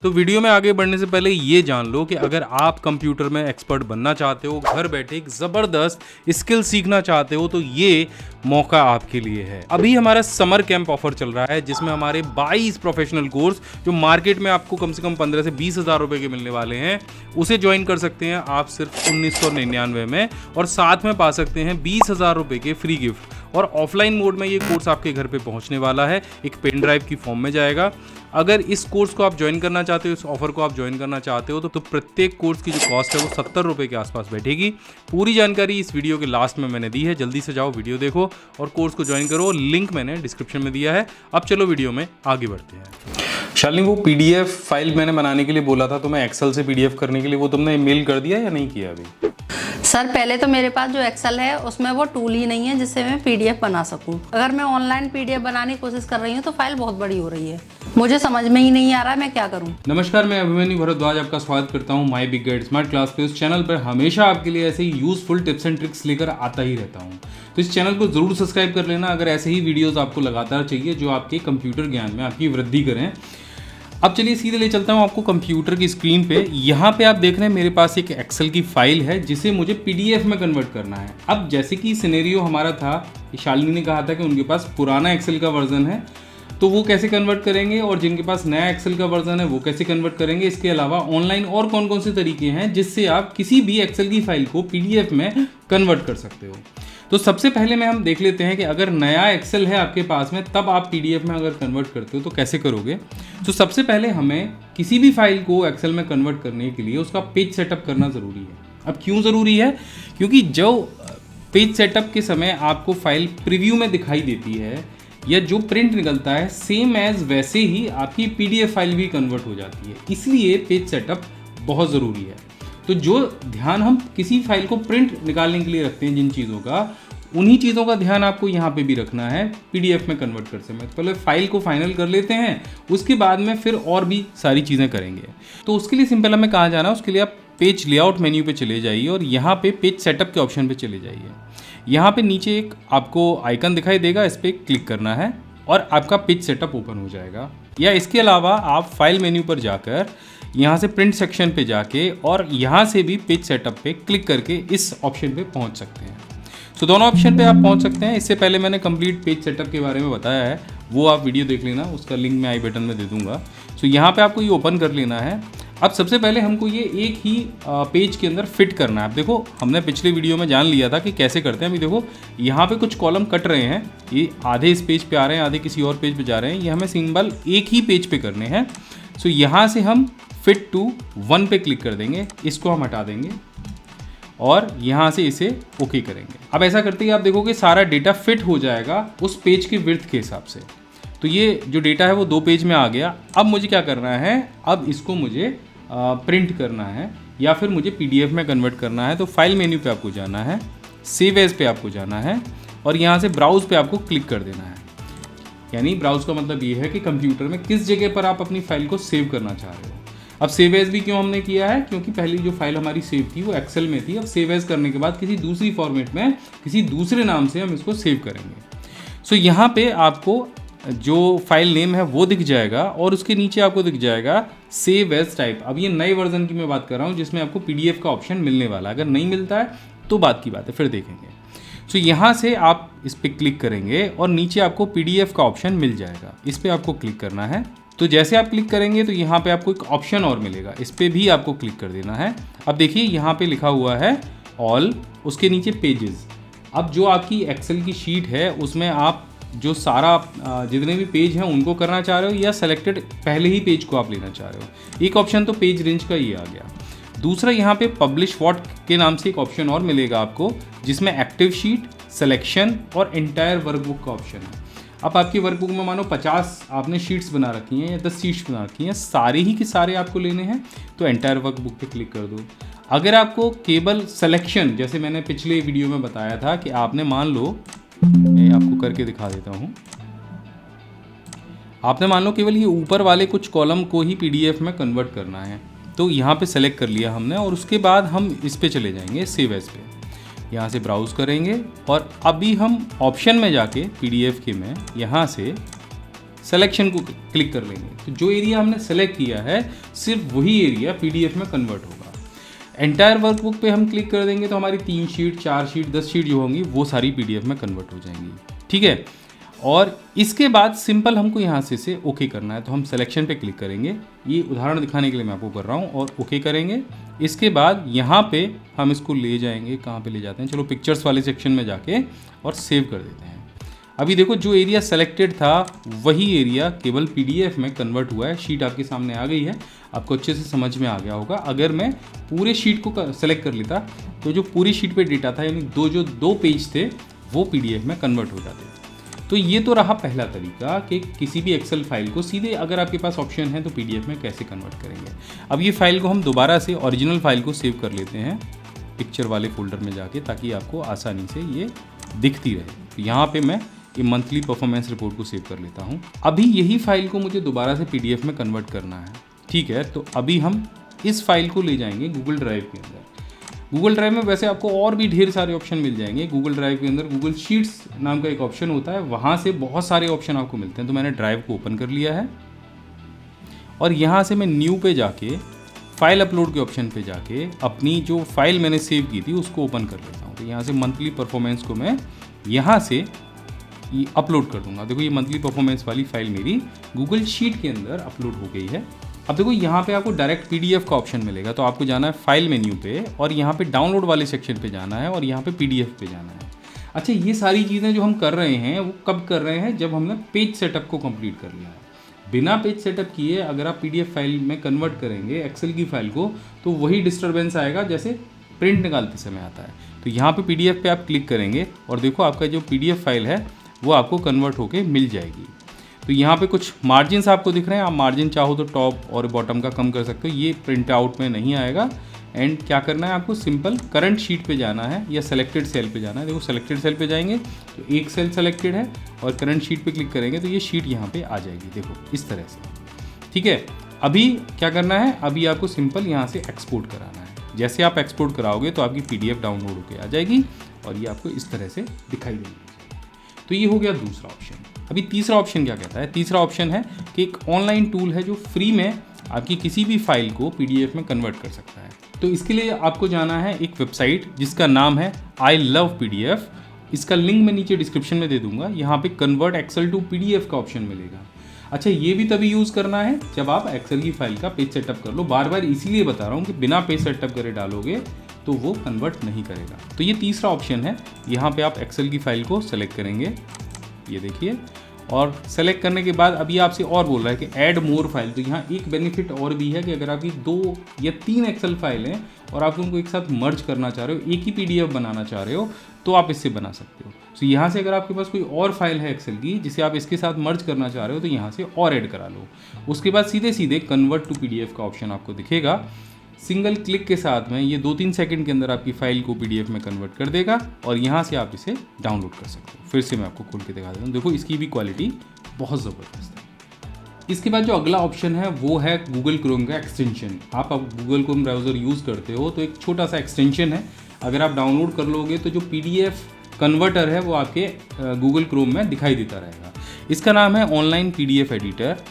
तो वीडियो में आगे बढ़ने से पहले ये जान लो कि अगर आप कंप्यूटर में एक्सपर्ट बनना चाहते हो, घर बैठे एक ज़बरदस्त स्किल सीखना चाहते हो, तो ये मौका आपके लिए है। अभी हमारा समर कैंप ऑफर चल रहा है जिसमें हमारे 22 प्रोफेशनल कोर्स जो मार्केट में आपको कम से कम 15 से 20 हज़ार रुपये के मिलने वाले हैं, उसे ज्वाइन कर सकते हैं आप सिर्फ 1999 में, और साथ में पा सकते हैं 20,000 रुपये के फ्री गिफ्ट। और ऑफलाइन मोड में ये कोर्स आपके घर पे पहुंचने वाला है, एक पेन ड्राइव की फॉर्म में जाएगा। अगर इस कोर्स को आप ज्वाइन करना चाहते हो, इस ऑफर को आप ज्वाइन करना चाहते हो, तो प्रत्येक कोर्स की जो कॉस्ट है वो 70 रुपये के आसपास बैठेगी। पूरी जानकारी इस वीडियो के लास्ट में मैंने दी है, जल्दी से जाओ वीडियो देखो और कोर्स को ज्वाइन करो। लिंक मैंने डिस्क्रिप्शन में दिया है। अब चलो वीडियो में आगे बढ़ते हैं। शालिनी, वो पीडीएफ फाइल मैंने बनाने के लिए बोला था, तो मैं एक्सेल से पीडीएफ करने के लिए वो तुमने मेल कर दिया या नहीं किया अभी? सर पहले तो मेरे पास जो एक्सेल है उसमें वो टूल ही नहीं है जिससे मैं पीडीएफ बना सकूं। अगर मैं ऑनलाइन पीडीएफ बनाने की कोशिश कर रही हूं तो फाइल बहुत बड़ी हो रही है, मुझे समझ में ही नहीं आ रहा है मैं क्या करूं। नमस्कार, मैं अभिमन्यु भरद्वाज आपका स्वागत करता हूं my big guide smart class पे। इस चैनल पर हमेशा आपके लिए ऐसे ही यूजफुल टिप्स एंड ट्रिक्स लेकर आता ही रहता हूं, तो इस चैनल को जरूर सब्सक्राइब कर लेना अगर ऐसे ही वीडियोस आपको लगातार चाहिए जो आपके कंप्यूटर ज्ञान में आपकी वृद्धि करें। अब चलिए सीधे ले चलता हूँ आपको कंप्यूटर की स्क्रीन पे। यहाँ पे आप देख रहे हैं मेरे पास एक एक्सेल की फाइल है जिसे मुझे पीडीएफ में कन्वर्ट करना है। अब जैसे कि सिनेरियो हमारा था, शालिनी ने कहा था कि उनके पास पुराना एक्सेल का वर्जन है, तो वो कैसे कन्वर्ट करेंगे, और जिनके पास नया एक्सेल का वर्जन है वो कैसे कन्वर्ट करेंगे। इसके अलावा ऑनलाइन और कौन कौन से तरीके हैं जिससे आप किसी भी एक्सेल की फाइल को पीडीएफ में कन्वर्ट कर सकते हो। तो सबसे पहले में हम देख लेते हैं कि अगर नया एक्सेल है आपके पास में, तब आप पीडीएफ में अगर कन्वर्ट करते हो तो कैसे करोगे। तो सबसे पहले हमें किसी भी फाइल को एक्सेल में कन्वर्ट करने के लिए उसका पेज सेटअप करना ज़रूरी है। अब क्यों ज़रूरी है? क्योंकि जो पेज सेटअप के समय आपको फाइल प्रीव्यू में दिखाई देती है या जो प्रिंट निकलता है, सेम एज वैसे ही आपकी पीडीएफ फाइल भी कन्वर्ट हो जाती है। इसलिए पेज सेटअप बहुत ज़रूरी है। तो जो ध्यान हम किसी फाइल को प्रिंट निकालने के लिए रखते हैं जिन चीज़ों का, उन्हीं चीज़ों का ध्यान आपको यहाँ पे भी रखना है पीडीएफ में कन्वर्ट कर समय। तो पहले फाइल को फाइनल कर लेते हैं, उसके बाद में फिर और भी सारी चीज़ें करेंगे। तो उसके लिए सिंपल हमें कहाँ जाना है, उसके लिए आप पेज लेआउट मेन्यू पे चले जाइए और यहाँ पे पेज सेटअप के ऑप्शन पे चले जाइए। यहाँ पे नीचे एक आपको आइकन दिखाई देगा, इस पर क्लिक करना है और आपका पेज सेटअप ओपन हो जाएगा। या इसके अलावा आप फाइल मेन्यू पर जाकर यहाँ से प्रिंट सेक्शन पे जाके और यहाँ से भी पेज सेटअप पे क्लिक करके इस ऑप्शन पे पहुँच सकते हैं। तो दोनों ऑप्शन पे आप पहुँच सकते हैं। इससे पहले मैंने कंप्लीट पेज सेटअप के बारे में बताया है, वो आप वीडियो देख लेना, उसका लिंक मैं आई बटन में दे दूंगा। तो यहाँ पे आपको ये ओपन कर लेना है। अब सबसे पहले हमको ये एक ही पेज के अंदर फिट करना है। अब देखो, हमने पिछले वीडियो में जान लिया था कि कैसे करते हैं। अभी देखो यहाँ पे कुछ कॉलम कट रहे हैं, ये आधे इस पेज पे आ रहे हैं, आधे किसी और पेज पे जा रहे हैं। ये हमें सिंबल एक ही पेज पे करने हैं। सो यहाँ से हम फिट टू 1 पे क्लिक कर देंगे, इसको हम हटा देंगे और यहाँ से इसे ओके करेंगे। अब ऐसा करते ही आप देखोगे सारा डेटा फिट हो जाएगा उस पेज के विड्थ के हिसाब से। तो ये जो डेटा है वो 2 पेज में आ गया। अब मुझे क्या करना है, अब इसको मुझे प्रिंट करना है या फिर मुझे पीडीएफ में कन्वर्ट करना है। तो फाइल मेन्यू पे आपको जाना है, सेव एज पे आपको जाना है और यहाँ से ब्राउज पे आपको क्लिक कर देना है। यानी ब्राउज का मतलब ये है कि कंप्यूटर में किस जगह पर आप अपनी फाइल को सेव करना चाह रहे हो। अब सेव एज भी क्यों हमने किया है, क्योंकि पहली जो फाइल हमारी सेव थी वो एक्सेल में थी। अब सेव एज करने के बाद किसी दूसरी फॉर्मेट में किसी दूसरे नाम से हम इसको सेव करेंगे। सो यहाँ पे आपको जो फाइल नेम है वो दिख जाएगा और उसके नीचे आपको दिख जाएगा सेव एज टाइप। अब ये नए वर्जन की मैं बात कर रहा हूँ जिसमें आपको पीडीएफ का ऑप्शन मिलने वाला है। अगर नहीं मिलता है तो बात की बात है, फिर देखेंगे। सो यहाँ से आप इस पर क्लिक करेंगे और नीचे आपको पीडीएफ का ऑप्शन मिल जाएगा, इस पर आपको क्लिक करना है। तो जैसे आप क्लिक करेंगे तो यहाँ पे आपको एक ऑप्शन और मिलेगा, इस पर भी आपको क्लिक कर देना है। अब देखिए यहाँ पे लिखा हुआ है ऑल, उसके नीचे पेजेस। अब जो आपकी एक्सेल की शीट है उसमें आप जो सारा जितने भी पेज हैं उनको करना चाह रहे हो या सेलेक्टेड पहले ही पेज को आप लेना चाह रहे हो। एक ऑप्शन तो पेज रेंज का ये आ गया। दूसरा यहाँ पे पब्लिश व्हाट के नाम से एक ऑप्शन और मिलेगा आपको, जिसमें एक्टिव शीट, सिलेक्शन और एंटायर वर्कबुक का ऑप्शन है। अब आपकी वर्कबुक में मानो 50 आपने शीट्स बना रखी हैं या 10 शीट्स बना रखी हैं, सारे ही के सारे आपको लेने हैं तो एंटायर वर्कबुक पे क्लिक कर दो। अगर आपको केवल सिलेक्शन, जैसे मैंने पिछले वीडियो में बताया था कि आपने मान लो, मैं आपको करके दिखा देता हूँ, आपने मान लो केवल ये ऊपर वाले कुछ कॉलम को ही पीडीएफ में कन्वर्ट करना है, तो यहाँ पे सेलेक्ट कर लिया हमने और उसके बाद हम इस पे चले जाएंगे सेव एज पे। यहाँ से ब्राउज़ करेंगे और अभी हम ऑप्शन में जाके पीडीएफ के में यहाँ से सिलेक्शन को क्लिक कर लेंगे। तो जो एरिया हमने सेलेक्ट किया है सिर्फ वही एरिया PDF में कन्वर्ट होगा। एंटायर वर्कबुक पे हम क्लिक कर देंगे तो हमारी 3 शीट, 4 शीट, 10 शीट जो होंगी वो सारी PDF में कन्वर्ट हो जाएंगी। ठीक है, और इसके बाद सिंपल हमको यहाँ से ओके करना है। तो हम सिलेक्शन पे क्लिक करेंगे, ये उदाहरण दिखाने के लिए मैं आपको कर रहा हूँ, और ओके करेंगे। इसके बाद यहाँ पे हम इसको ले जाएंगे, कहाँ पे ले जाते हैं, चलो पिक्चर्स वाले सेक्शन में जाके और सेव कर देते हैं। अभी देखो जो एरिया सेलेक्टेड था वही एरिया केवल PDF में कन्वर्ट हुआ है। शीट आपके सामने आ गई है, आपको अच्छे से समझ में आ गया होगा। अगर मैं पूरे शीट को सेलेक्ट कर लेता तो जो पूरी शीट पे डेटा था, यानी जो दो पेज थे, वो PDF में कन्वर्ट हो जाते। तो ये तो रहा पहला तरीका कि किसी भी एक्सेल फाइल को सीधे, अगर आपके पास ऑप्शन है तो PDF में कैसे कन्वर्ट करेंगे। अब ये फाइल को हम दोबारा से ओरिजिनल फाइल को सेव कर लेते हैं पिक्चर वाले फोल्डर में जाके, ताकि आपको आसानी से ये दिखती रहे। तो यहाँ पे मैं ये मंथली परफॉर्मेंस रिपोर्ट को सेव कर लेता हूँ। अभी यही फाइल को मुझे दोबारा से PDF में कन्वर्ट करना है। ठीक है, तो अभी हम इस फाइल को ले जाएंगे गूगल ड्राइव के अंदर। गूगल ड्राइव में वैसे आपको और भी ढेर सारे ऑप्शन मिल जाएंगे। गूगल ड्राइव के अंदर गूगल शीट्स नाम का एक ऑप्शन होता है, वहाँ से बहुत सारे ऑप्शन आपको मिलते हैं। तो मैंने ड्राइव को ओपन कर लिया है और यहाँ से मैं न्यू पे जाके फाइल अपलोड के ऑप्शन पे जाके अपनी जो फाइल मैंने सेव की थी उसको ओपन कर लेता हूँ। तो यहाँ से मंथली परफॉर्मेंस को मैं यहाँ से ये अपलोड कर दूंगा। देखो ये मंथली परफॉर्मेंस वाली फाइल मेरी गूगल शीट के अंदर अपलोड हो गई है। अब देखो यहाँ पे आपको डायरेक्ट PDF का ऑप्शन मिलेगा, तो आपको जाना है फाइल मेन्यू पे और यहाँ पे डाउनलोड वाले सेक्शन पे जाना है और यहाँ पे PDF पे जाना है। अच्छा, ये सारी चीज़ें जो हम कर रहे हैं वो कब कर रहे हैं, जब हमने पेज सेटअप को कंप्लीट कर लिया है। बिना पेज सेटअप किए अगर आप PDF फाइल में कन्वर्ट करेंगे एक्सेल की फाइल को, तो वही डिस्टर्बेंस आएगा जैसे प्रिंट निकालते समय आता है। तो यहाँ पे PDF पे आप क्लिक करेंगे और देखो आपका जो PDF फाइल है वो आपको कन्वर्ट होके मिल जाएगी। तो यहाँ पे कुछ मार्जिन्स आपको दिख रहे हैं, आप मार्जिन चाहो तो टॉप और बॉटम का कम कर सकते हो। ये प्रिंट आउट में नहीं आएगा। एंड क्या करना है आपको, सिंपल करंट शीट पे जाना है या सेलेक्टेड सेल पे जाना है। देखो सेलेक्टेड सेल पे जाएंगे तो एक सेल सेलेक्टेड है और करंट शीट पे क्लिक करेंगे तो ये शीट यहाँ पे आ जाएगी। देखो इस तरह से। ठीक है, अभी क्या करना है, अभी आपको सिंपल यहाँ से एक्सपोर्ट कराना है। जैसे आप एक्सपोर्ट कराओगे तो आपकी PDF डाउनलोड होकर आ जाएगी और ये आपको इस तरह से दिखाई देगी। तो ये हो गया दूसरा ऑप्शन। अभी तीसरा ऑप्शन क्या कहता है, तीसरा ऑप्शन है कि एक ऑनलाइन टूल है जो फ्री में आपकी किसी भी फाइल को PDF में कन्वर्ट कर सकता है। तो इसके लिए आपको जाना है एक वेबसाइट जिसका नाम है I Love PDF। इसका लिंक मैं नीचे डिस्क्रिप्शन में दे दूंगा। यहाँ पे कन्वर्ट एक्सेल टू PDF का ऑप्शन मिलेगा। अच्छा, ये भी तभी यूज़ करना है जब आप एक्सेल की फाइल का पेज सेटअप कर लो। बार बार इसीलिए बता रहा हूँ कि बिना पेज सेटअप करे डालोगे तो वो कन्वर्ट नहीं करेगा। तो ये तीसरा ऑप्शन है। यहाँ पे आप एक्सेल की फाइल को सेलेक्ट करेंगे, ये देखिए, और सेलेक्ट करने के बाद अभी आपसे और बोल रहा है कि ऐड मोर फाइल। तो यहाँ एक बेनिफिट और भी है कि अगर आपकी 2 या 3 एक्सेल फाइल हैं और आप उनको एक साथ मर्ज करना चाह रहे हो, एक ही PDF बनाना चाह रहे हो, तो आप इससे बना सकते हो। तो यहाँ से अगर आपके पास कोई और फाइल है एक्सेल की जिसे आप इसके साथ मर्ज करना चाह रहे हो, तो यहाँ से और ऐड करा लो। उसके बाद सीधे सीधे कन्वर्ट टू PDF का ऑप्शन आपको दिखेगा। सिंगल क्लिक के साथ में ये 2-3 सेकंड के अंदर आपकी फाइल को PDF में कन्वर्ट कर देगा और यहाँ से आप इसे डाउनलोड कर सकते हो। फिर से मैं आपको खोल के दिखा देता हूँ। देखो इसकी भी क्वालिटी बहुत ज़बरदस्त है। इसके बाद जो अगला ऑप्शन है वो है गूगल क्रोम का एक्सटेंशन। आप गूगल क्रोम ब्राउज़र यूज़ करते हो तो एक छोटा सा एक्सटेंशन है, अगर आप डाउनलोड कर लोगे तो जो PDF कन्वर्टर है वो आपके गूगल क्रोम में दिखाई देता रहेगा। इसका नाम है ऑनलाइन PDF एडिटर।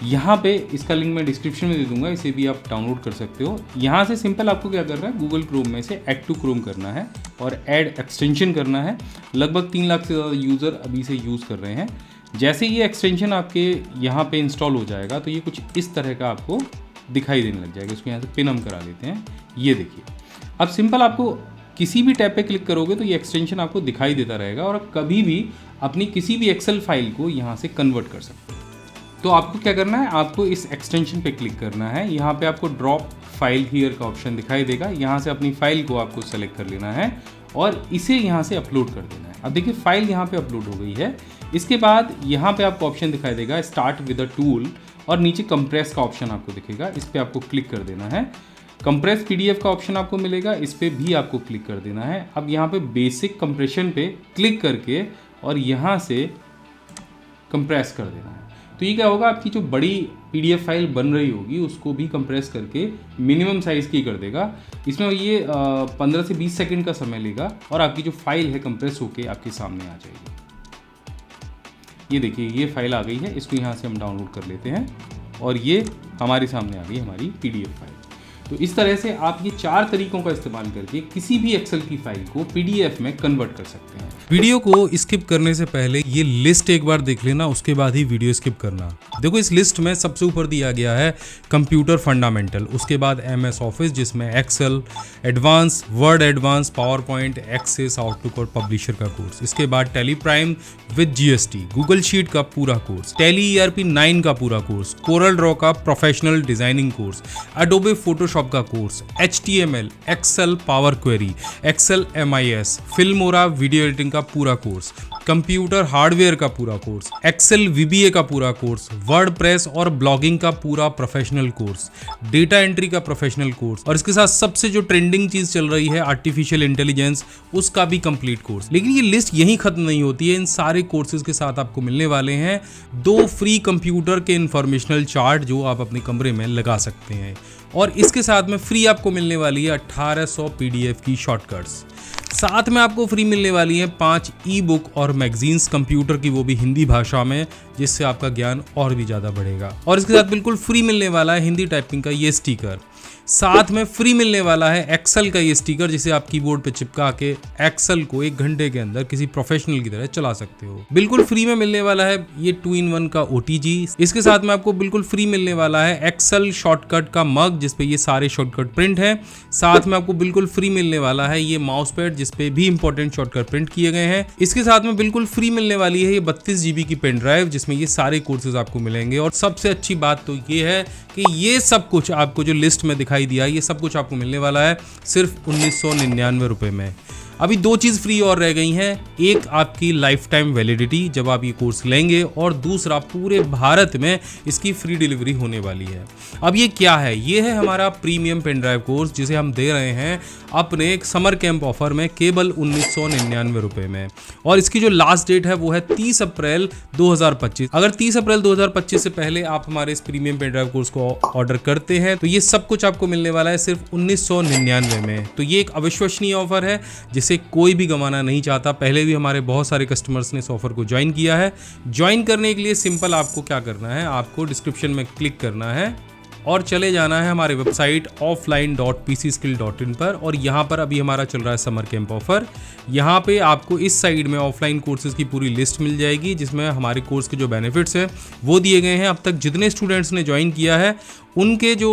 यहाँ पे इसका लिंक मैं डिस्क्रिप्शन में दे दूंगा, इसे भी आप डाउनलोड कर सकते हो। यहाँ से सिंपल आपको क्या करना है, गूगल क्रोम में से ऐड टू क्रोम करना है और ऐड एक्सटेंशन करना है। लगभग 3 लाख से ज़्यादा यूज़र अभी से यूज़ कर रहे हैं। जैसे ये एक्सटेंशन आपके यहाँ पे इंस्टॉल हो जाएगा तो ये कुछ इस तरह का आपको दिखाई देने लग जाएगा। इसको यहाँ से पिन हम करा लेते हैं, ये देखिए। अब सिंपल आपको किसी भी टैब पे क्लिक करोगे तो ये एक्सटेंशन आपको दिखाई देता रहेगा और आप कभी भी अपनी किसी भी एक्सेल फाइल को यहाँ से कन्वर्ट कर सकते हो। तो आपको क्या करना है, आपको इस एक्सटेंशन पे क्लिक करना है। यहाँ पे आपको ड्रॉप फाइल हियर का ऑप्शन दिखाई देगा। यहाँ से अपनी फाइल को आपको सेलेक्ट कर लेना है और इसे यहाँ से अपलोड कर देना है। अब देखिए फाइल यहाँ पे अपलोड हो गई है। इसके बाद यहाँ पे आपको ऑप्शन दिखाई देगा स्टार्ट विद अ टूल और नीचे कंप्रेस का ऑप्शन आपको दिखेगा, इस पर आपको क्लिक कर देना है। कंप्रेस PDF का ऑप्शन आपको मिलेगा, इस पर भी आपको क्लिक कर देना है। अब यहाँ पे बेसिक कंप्रेशन पे क्लिक करके और यहाँ से कंप्रेस कर देना है। तो ये क्या होगा, आपकी जो बड़ी PDF फाइल बन रही होगी उसको भी कंप्रेस करके मिनिमम साइज़ की कर देगा। इसमें ये 15 से 20 सेकंड का समय लेगा और आपकी जो फाइल है कंप्रेस होके आपके सामने आ जाएगी। ये देखिए ये फाइल आ गई है, इसको यहाँ से हम डाउनलोड कर लेते हैं और ये हमारे सामने आ गई हमारी PDF फाइल। तो इस तरह से आप ये 4 तरीकों का इस्तेमाल करके किसी भी एक्सेल की फाइल को PDF में कन्वर्ट कर सकते हैं। वीडियो को स्किप करने से पहले ये लिस्ट एक बार देख लेना, उसके बाद ही वीडियो स्किप करना। देखो इस लिस्ट में सबसे ऊपर दिया गया है कंप्यूटर फंडामेंटल, उसके बाद MS ऑफिस जिसमें Excel advance, Word advance, PowerPoint, Access, Outlook और पब्लिशर का कोर्स। इसके बाद Tally Prime with GST, Google sheet का पूरा कोर्स, टैली ERP 9 का पूरा कोर्स, कोरल ड्रॉ का professional designing course, Adobe Photoshop का course, HTML, Excel power query, Excel MIS, Filmora video editing का पूरा कोर्स, कंप्यूटर हार्डवेयर का पूरा कोर्स, एक्सेल VBA का पूरा कोर्स, वर्डप्रेस और ब्लॉगिंग का पूरा प्रोफेशनल कोर्स, डेटा एंट्री का प्रोफेशनल कोर्स, और इसके साथ सबसे जो ट्रेंडिंग चीज चल रही है आर्टिफिशियल इंटेलिजेंस, उसका भी कंप्लीट कोर्स। लेकिन ये लिस्ट यहीं खत्म नहीं होती है, इन सारे कोर्सेज के साथ आपको मिलने वाले हैं 2 फ्री कंप्यूटर के इंफॉर्मेशनल चार्ट जो आप अपने कमरे में लगा सकते हैं, और इसके साथ में फ्री आपको मिलने वाली है 1800 PDF की शॉर्टकट्स। साथ में आपको फ्री मिलने वाली है 5 ई-बुक और मैगजीन्स कंप्यूटर की, वो भी हिंदी भाषा में, जिससे आपका ज्ञान और भी ज़्यादा बढ़ेगा। और इसके साथ बिल्कुल फ्री मिलने वाला है हिंदी टाइपिंग का ये स्टिकर। साथ में फ्री मिलने वाला है एक्सेल का ये स्टिकर, जिसे आप कीबोर्ड पे चिपका के एक्सेल को 1 घंटे के अंदर किसी प्रोफेशनल की तरह चला सकते हो। बिल्कुल फ्री में मिलने वाला है ये 2-in-1 का OTG। इसके साथ में आपको बिल्कुल फ्री मिलने वाला है एक्सेल शॉर्टकट का मग, जिसपे ये सारे शॉर्टकट प्रिंट है। साथ में आपको बिल्कुल फ्री मिलने वाला है ये माउस पैड, जिसपे भी इंपॉर्टेंट शॉर्टकट प्रिंट किए गए हैं। इसके साथ में बिल्कुल फ्री मिलने वाली है ये 32 GB की पेन ड्राइव, जिसमें ये सारे कोर्सेज आपको मिलेंगे। और सबसे अच्छी बात तो ये है कि ये सब कुछ आपको जो लिस्ट में दिखाई दिया, ये सब कुछ आपको मिलने वाला है सिर्फ 1999 रुपए में। अभी 2 चीज़ फ्री और रह गई हैं, एक आपकी लाइफ टाइम वैलिडिटी जब आप ये कोर्स लेंगे, और दूसरा पूरे भारत में इसकी फ्री डिलीवरी होने वाली है। अब ये क्या है? ये है हमारा प्रीमियम पेन ड्राइव कोर्स, जिसे हम दे रहे हैं अपने एक समर कैंप ऑफर में केवल 1999 रुपये में, और इसकी जो लास्ट डेट है वो है 30 अप्रैल 2025। अगर 30 अप्रैल 2025 से पहले आप हमारे इस प्रीमियम पेन ड्राइव कोर्स को ऑर्डर करते हैं तो ये सब कुछ आपको मिलने वाला है सिर्फ 1999 में। तो ये एक अविश्वसनीय ऑफर है जिसे कोई भी गंवाना नहीं चाहता। पहले भी हमारे बहुत सारे कस्टमर्स ने इस ऑफर को ज्वाइन किया है। ज्वाइन करने के लिए सिंपल आपको क्या करना है, आपको डिस्क्रिप्शन में क्लिक करना है और चले जाना है हमारे वेबसाइट offline.pcskill.in पर, और यहाँ पर अभी हमारा चल रहा है समर कैंप ऑफर। यहाँ पे आपको इस साइड में ऑफलाइन कोर्सेज की पूरी लिस्ट मिल जाएगी, जिसमें हमारे कोर्स के जो बेनिफिट्स हैं वो दिए गए हैं। अब तक जितने स्टूडेंट्स ने ज्वाइन किया है उनके जो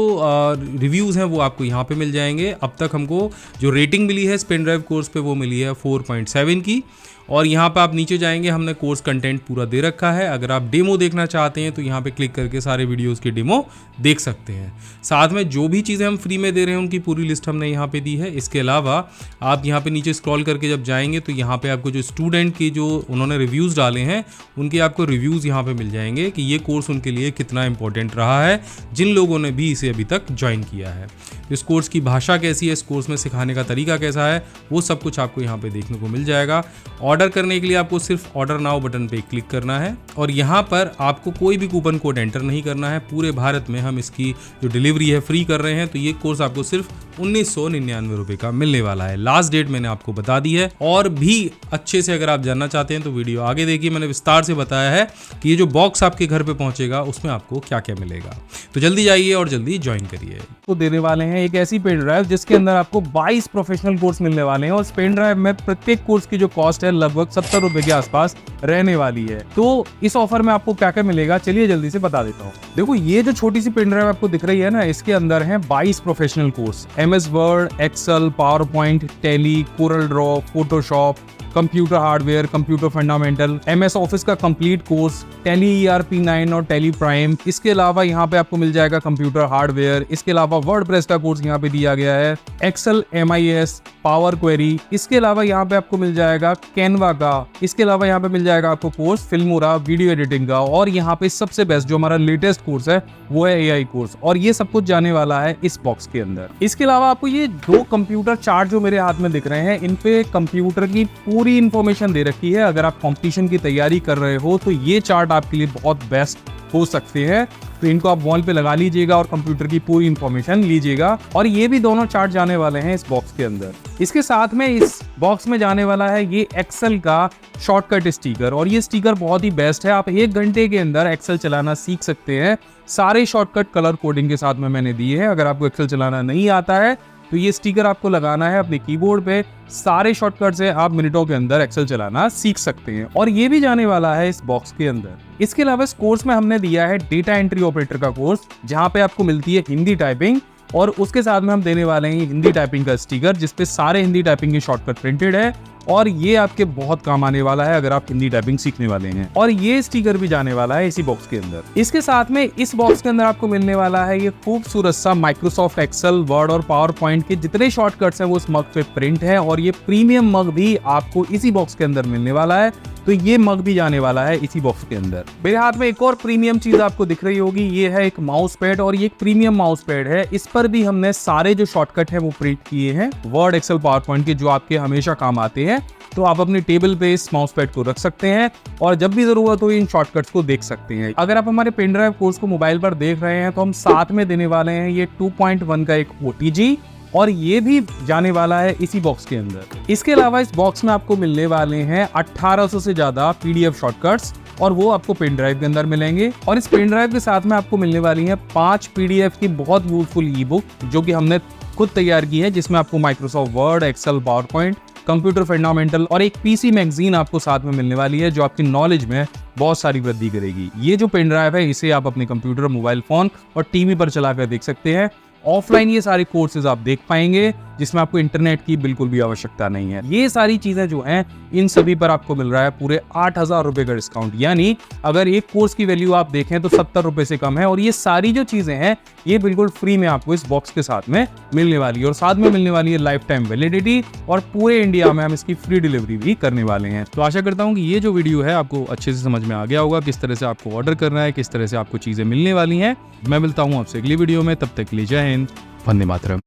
रिव्यूज़ हैं वो आपको यहाँ पे मिल जाएंगे। अब तक हमको जो रेटिंग मिली है इस पेन ड्राइव कोर्स पे वो मिली है 4.7 की, और यहाँ पे आप नीचे जाएंगे, हमने कोर्स कंटेंट पूरा दे रखा है। अगर आप डेमो देखना चाहते हैं तो यहाँ पे क्लिक करके सारे वीडियोस के डेमो देख सकते हैं। साथ में जो भी चीज़ें हम फ्री में दे रहे हैं उनकी पूरी लिस्ट हमने यहाँ पे दी है। इसके अलावा आप यहाँ पे नीचे स्क्रॉल करके जब जाएंगे तो यहाँ पे आपको जो स्टूडेंट की जो उन्होंने रिव्यूज़ डाले हैं उनके आपको रिव्यूज़ यहाँ पे मिल जाएंगे कि ये कोर्स उनके लिए कितना इंपॉर्टेंट रहा है, जिन लोगों ने भी इसे अभी तक ज्वाइन किया है। इस कोर्स की भाषा कैसी है, इस कोर्स में सिखाने का तरीका कैसा है, वो सब कुछ आपको यहाँ पे देखने को मिल जाएगा। ऑर्डर करने के लिए आपको सिर्फ ऑर्डर नाउ बटन पे क्लिक करना है, और यहाँ पर आपको कोई भी कूपन कोड एंटर नहीं करना है। पूरे भारत में हम इसकी जो डिलीवरी है फ्री कर रहे हैं, तो ये कोर्स आपको सिर्फ 1999 रुपये का मिलने वाला है। लास्ट डेट मैंने आपको बता दी है, और भी अच्छे से अगर आप जानना चाहते हैं तो वीडियो आगे देखिए। मैंने विस्तार से बताया है कि ये जो बॉक्स आपके घर पे पहुंचेगा उसमें आपको क्या क्या मिलेगा। तो जल्दी जाइए और जल्दी ज्वाइन करिए। तो देने वाले हैं एक ऐसी पेन ड्राइव जिसके अंदर आपको 22 प्रोफेशनल कोर्स मिलने वाले हैं, और इस पेन ड्राइव में प्रत्येक कोर्स की जो कॉस्ट है लगभग 70 रुपए के आसपास रहने वाली है। तो इस ऑफर में आपको क्या क्या मिलेगा, चलिए जल्दी से बता देता हूँ। देखो ये जो छोटी सी पेन ड्राइव आपको दिख रही है ना, इसके अंदर है 22 professional course, MS Word, Excel, PowerPoint, Tally, CorelDRAW, Photoshop, computer hardware, computer fundamental, MS Office का कंप्लीट कोर्स, टैली ERP 9 और टैली प्राइम। इसके अलावा यहाँ पे आपको मिल जाएगा कंप्यूटर हार्डवेयर। इसके अलावा वर्डप्रेस का कोर्स यहाँ पे दिया गया है, एक्सेल, MIS, पावर क्वेरी। इसके अलावा यहाँ पे आपको मिल जाएगा कैनवा का। इसके अलावा यहाँ पे मिल जाएगा आपको कोर्स फिल्मोरा वीडियो एडिटिंग का, और यहाँ पे सबसे बेस्ट जो हमारा लेटेस्ट कोर्स है वो है AI कोर्स, और ये सब कुछ जाने वाला है इस बॉक्स के अंदर। इसके अलावा आपको ये 2 कंप्यूटर चार्ट जो मेरे हाथ में दिख रहे हैं, इन पे कंप्यूटर की पूरी इन्फॉर्मेशन दे रखी है। अगर आप कंपटीशन की तैयारी कर रहे हो तो ये चार्ट आपके लिए बहुत बेस्ट हो सकते हैं। तो इनको आप वॉल पे लगा लीजिएगा और कंप्यूटर की पूरी इंफॉर्मेशन लीजिएगा। और ये भी दोनों चार्ट जाने वाले हैं इस बॉक्स के अंदर। इसके साथ में इस बॉक्स में जाने वाला है ये एक्सेल का शॉर्टकट स्टिकर, और ये स्टिकर बहुत ही बेस्ट है। आप 1 घंटे के अंदर एक्सेल चलाना सीख सकते हैं। सारे शॉर्टकट कलर कोडिंग के साथ में मैंने दिए हैं। अगर आपको एक्सेल चलाना नहीं आता है तो ये स्टिकर आपको लगाना है अपने कीबोर्ड पे। सारे शॉर्टकट से आप मिनटों के अंदर एक्सेल चलाना सीख सकते हैं, और ये भी जाने वाला है इस बॉक्स के अंदर। इसके अलावा इस कोर्स में हमने दिया है डेटा एंट्री ऑपरेटर का कोर्स, जहां पे आपको मिलती है हिंदी टाइपिंग, और उसके साथ में हम देने वाले हैं हिंदी टाइपिंग का स्टिकर, जिसपे सारे हिंदी टाइपिंग के शॉर्टकट प्रिंटेड है, और ये आपके बहुत काम आने वाला है अगर आप हिंदी टाइपिंग सीखने वाले हैं। और ये स्टिकर भी जाने वाला है इसी बॉक्स के अंदर। इसके साथ में इस बॉक्स के अंदर आपको मिलने वाला है ये खूबसूरत सा माइक्रोसॉफ्ट एक्सेल, वर्ड और पावर पॉइंट के जितने शॉर्टकट्स हैं वो इस मग पे प्रिंट है, और ये प्रीमियम मग भी आपको इसी बॉक्स के अंदर मिलने वाला है। तो ये मग भी जाने वाला है इसी बॉक्स के अंदर। मेरे हाथ में एक और प्रीमियम चीज आपको दिख रही होगी, ये है एक माउस पैड, और ये एक प्रीमियम माउस पैड है। इस पर भी हमने सारे जो शॉर्टकट है वो प्रिंट किए हैं, वर्ड, एक्सेल, पावर पॉइंट के, जो आपके हमेशा काम आते हैं। तो आप अपने टेबल पे इस माउस पैड को रख सकते हैं, और जब भी जरूरत हो इन शॉर्टकट्स को देख सकते हैं। अगर आप हमारे पेन ड्राइव कोर्स को मोबाइल पर देख रहे हैं तो हम साथ में देने वाले हैं ये 2.1 का एक OTG, और ये भी जाने वाला है इसी बॉक्स के अंदर। इसके अलावा इस बॉक्स में आपको मिलने वाले हैं 1800 से ज्यादा PDF शॉर्टकट्स, और वो आपको पेन ड्राइव के अंदर मिलेंगे। और इस पेन ड्राइव के साथ में आपको मिलने वाली है 5 PDF की बहुत यूजफुल ई बुक, जो कि हमने खुद तैयार की है, जिसमें आपको Microsoft Word, Excel, PowerPoint, computer fundamental और एक PC मैगजीन आपको साथ में मिलने वाली है, जो आपकी नॉलेज में बहुत सारी वृद्धि करेगी। ये जो पेन ड्राइव है इसे आप अपने कंप्यूटर, मोबाइल फोन और टीवी पर चलाकर देख सकते हैं। ऑफलाइन ये सारे कोर्सेज आप देख पाएंगे, जिसमें आपको इंटरनेट की बिल्कुल भी आवश्यकता नहीं है। ये सारी चीजें जो हैं इन सभी पर आपको मिल रहा है पूरे 8000 रुपए का डिस्काउंट, यानी अगर एक कोर्स की वैल्यू आप देखें तो 70 रुपए से कम है। और ये सारी जो चीजें हैं ये बिल्कुल फ्री में आपको इस बॉक्स के साथ में मिलने वाली है, और साथ में मिलने वाली है लाइफ टाइम वैलिडिटी, और पूरे इंडिया में हम इसकी फ्री डिलीवरी भी करने वाले हैं। तो आशा करता हूँ कि ये जो वीडियो है आपको अच्छे से समझ में आ गया होगा, किस तरह से आपको ऑर्डर करना है, किस तरह से आपको चीजें मिलने वाली हैं। मैं मिलता हूँ आपसे अगली वीडियो में, तब तक के लिए जय हिंद, वंदे मातरम।